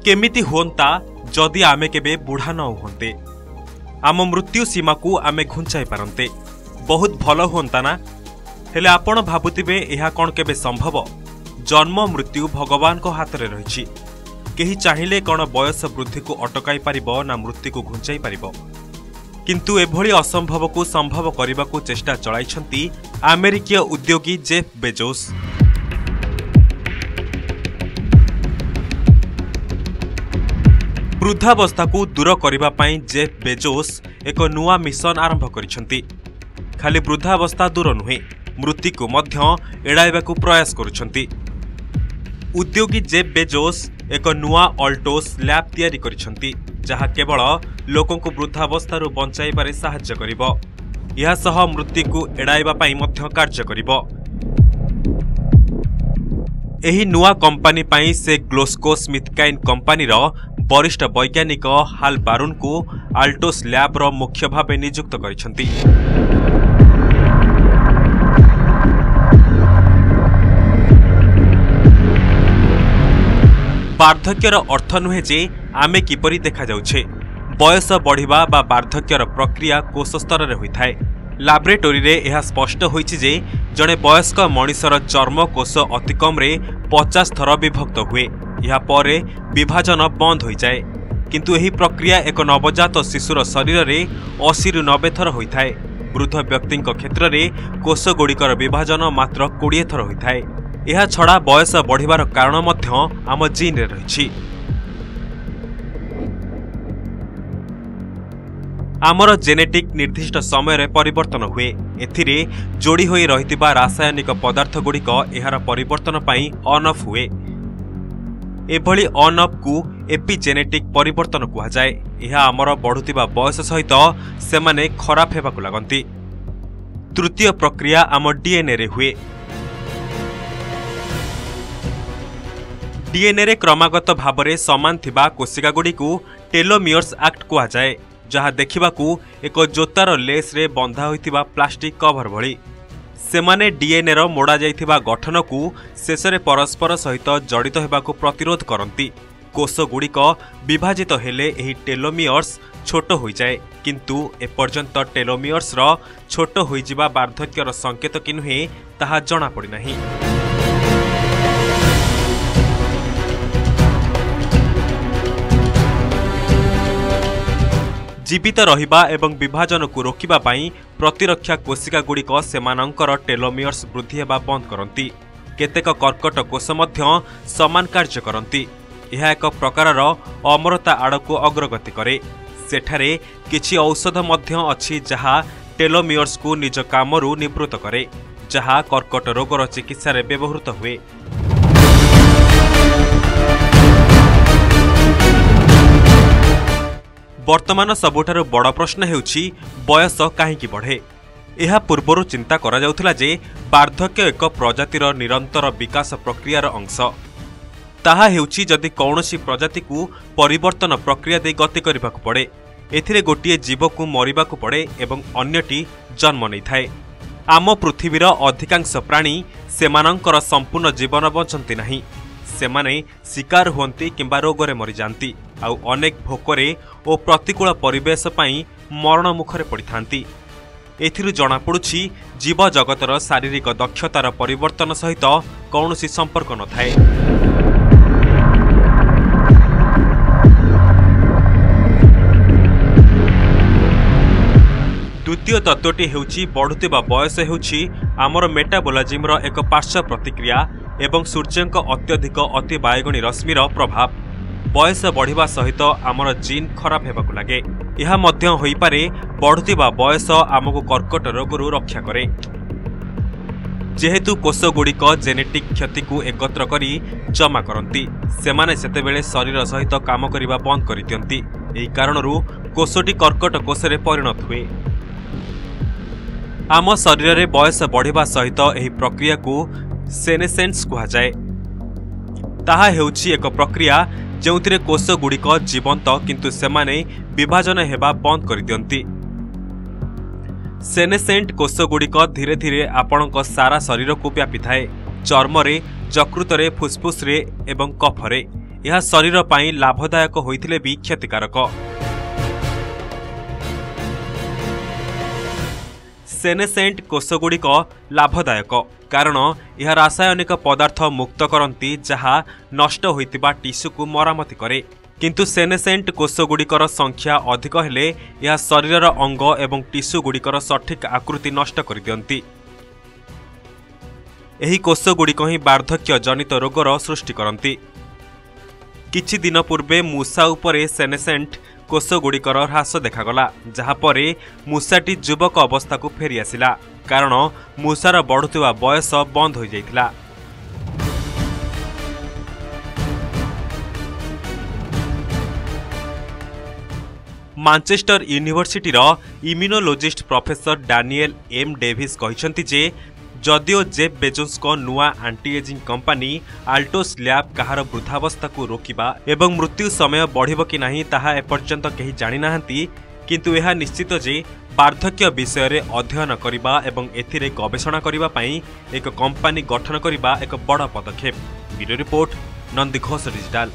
केमिति होंता जदि आमे केबे बुढ़ा न होंते आम मृत्यु सीमा को आमे घुंचाई पारंते बहुत भल होंता ना। हेले आपण भाबुतिबे एहा कोन केबे संभव? जन्म मृत्यु भगवान को हाथ रे रहिछि। केही चाहिले कोन बयस वृद्धि को अटकाई पारिबो ना मृत्यु को घुंचाई पारिबो। किंतु एभली असंभव को संभव करने को चेष्टा चलाइछंती अमेरिकीय उद्योगी जेफ बेजोस। वृद्धावस्था को दूर करने पाई जेफ बेजोस एक नुआ मिशन आरंभ करिछंती। खाली वृद्धावस्था दूर नुहे मृत्यु को मध्य एड़ाइबा को प्रयास करुछंती। उद्योगी जेफ बेजोस एक नुआ अल्टोस लैब तैयारी करिछंती जहा केवल लोकों को वृद्धावस्थारू बंचाइबारे साहाय्य करिबो। यह सह मृत्यु को एड़ाइबा पाई मध्य कार्य करिबो। एही नुआ कंपनी पाई से ग्लाक्सोस्मिथक्लाइन कंपनी रो वरिष्ठ वैज्ञानिक हाल बारून को अल्टोस लैब रो मुख्य भावे नियुक्त करिछंती। वार्धक्यर अर्थ नुहे जे आमे किपरि देखा जाउछे। बयस बढ़िबा बा वार्धक्यर प्रक्रिया कोष स्तर रे होइथाय। लैबोरेटरी रे यह स्पष्ट होइछि जे जणे वयस्क मनिषर चर्म कोष अति कम रे 50 थर विभक्त हुए। यह परे विभाजन बंद हो जाए। किंतु एही प्रक्रिया एक नवजात शिशुर शरीर रे 80 रु 90 थर होइथाय। वृद्ध व्यक्तिंक क्षेत्र रे कोष गुड़िकर विभाजन मात्र 20 थर होइथाय। यह छड़ा बयस बढ़िबार कारण मध्य आम जीन रे रहिछि। आमर जेनेटिक निर्दिष्ट समय रे परिवर्तन हुए। एथिरे जोड़ी होई रहितिबा रासायनिक पदार्थ गुड़िक एहार परिवर्तन पाई ऑन ऑफ हुए। एभली ऑन ऑफ को एपिजेनेटिक परिवर्तन कुहा जाए। यह आमर बढ़ुतिबा बयस सहित सेमाने खराब हेबाकु लागंती। तृतीय प्रक्रिया आम डीएनए रे हुए। डीएनए रे क्रमागत भावरे समान थिबा कोशिका गुड़ी को टेलोमियर्स एक्ट कुहा जाए जहाँ देखिबाकू एक जोतार लेस रे बंधा होइतिबा प्लास्टिक कवर भली। सेमाने डीएनए रो मोड़ा जाइथिबा गठन को शेषरे परस्पर सहित जड़ित हेबाकू प्रतिरोध करंती। कोष गुड़िक विभाजित हेले एही टेलोमियर्स छोट होई जाए। किंतु एपर्यंत टेलोमियर्स रो छोट होई जिबा वार्धक्यर संकेत कि नुहे ताहा जणा पड़ी नाही। जीवित रहिबा एवं विभाजन को रोकिबा पाई प्रतिरक्षा कोशिका गुड़िक सेमानंकर टेलोमियर्स वृद्धि हेबा बंद करंती। केतेक कर्कट कोष मध्य समान कार्य करंती। यह एक प्रकारर अमरता आड़को अग्रगति करे। सेठारे किछि औषध मध्य अछि जहा टेलोमियर्स को निज कामरू निवृत्त करे जहा कर्कट रोगर चिकित्सा रे व्यवहृत हुए। वर्तमान सबुठारु बड़ प्रश्न हेउछि बयस काहेकि बढ़े। यह पूर्वरु चिंता करा जाउथला जे वार्धक्य एक प्रजातिर निरंतर विकास प्रक्रियार अंश। ताहा हेउछि जदि कौनसी प्रजाति को परिवर्तन प्रक्रिया दे गति करिबाकु पड़े। एथिरे गोटिए जीव को मरिबाकु पड़े एवं अन्यटी जन्म नै थाए। आम पृथ्वीर अधिकांश प्राणी सेमानंकर संपूर्ण जीवन बंचंती नाही। सेमाने शिकार हुंती किंबा रोगरे मरि जांती आउ अनेक भोकरे और प्रतिकूल परिवेश पाई मरण मुखरे पड़ी थांती। एथिरु जणा पड़ुछि जीव जगतर शारीरिक दक्षतार परिवर्तन सहित कौनसी संपर्क न थाए। द्वितीय तत्वटी हेउछि बढ़ुतिबा बयस हेउछि आमर मेटाबोलिज्म एक पार्श्व प्रतिक्रिया एवं सूर्यंक अत्यधिक अति बायगणी रश्मिर प्रभाव। बयस बढ़िबा सहित आमर जीन खराब हेबाकु लागे। यह मध्य होई पारे बढ़ुतिबा बयस आमको कर्कट रोगरू रक्षा करे। जेहेतु कोष गुड़िक जेनेटिक क्षति को एकत्र करी जमा करंती सेमाने सेतेबेले शरीर सहित काम करिबा बंद करि दियंती। एही कारणरू कोषटी कर्कट कोषरे परिणत हुए। आम शरीर रे बयस बढ़िबा सहित एही प्रक्रिया को सेनेसेंस कुहा जाए। ताहा हेउछि एक प्रक्रिया जेउथिरे कोष गुड़िक जीवंत किंतु सेमाने विभाजन हेबा बंद करि दियंती। सेनेसेंट कोष गुड़िक धीरे धीरे आपणक सारा शरीर को व्यापी थाए। चर्म रे, यकृत रे, फुसफुस रे एवं कफ रे। यह शरीर ପାଇଁ लाभदायक होइथिले भी क्षतिकारक। सेनेसेंट कोषगुड़िक लाभदायक कारण यह रासायनिक पदार्थ मुक्त करती जहा नष्ट होइतिबा टिश्यू को मरामती करे, किंतु सेनेसेंट कोषगुड़िकर संख्या अधिक हेले यह शरीर अंग एवं टिश्यू गुड़िकर सठिक आकृति नष्ट कर दियंती। एही कोषगुड़िक ही वार्धक्य जनित रोगर सृष्टि करती। किछि दिन पूर्वे मूषा उपरे सेनेसेंट कोषगुड़िकर ह्रास देखागला, जहापरे मूषाटी युवक अवस्था को फेरी आसिला कारण मूषार बढ़ुवा बयस बंद हो जाइथिला। Manchester यूनिवर्सिटीर इम्यूनोलोजिस्ट professor Daniel M Davis कहिसंती जे जदिओ जेफ बेजोस को नुआ anti ageing company Altos lab कहार वृद्धावस्था को रोकिबा एवं मृत्यु समय बढ़िबो कि नाही ताहा एपर्यंत केही जानि नाहंती, किंतु यह निश्चित जे वार्धक्य विषय रे अध्ययन करिबा एवं एथिरे गवेषणा करिबा पई एक कंपनी गठन करिबा एक बड़ पदक्षेप। Video report Nandi Ghosh digital.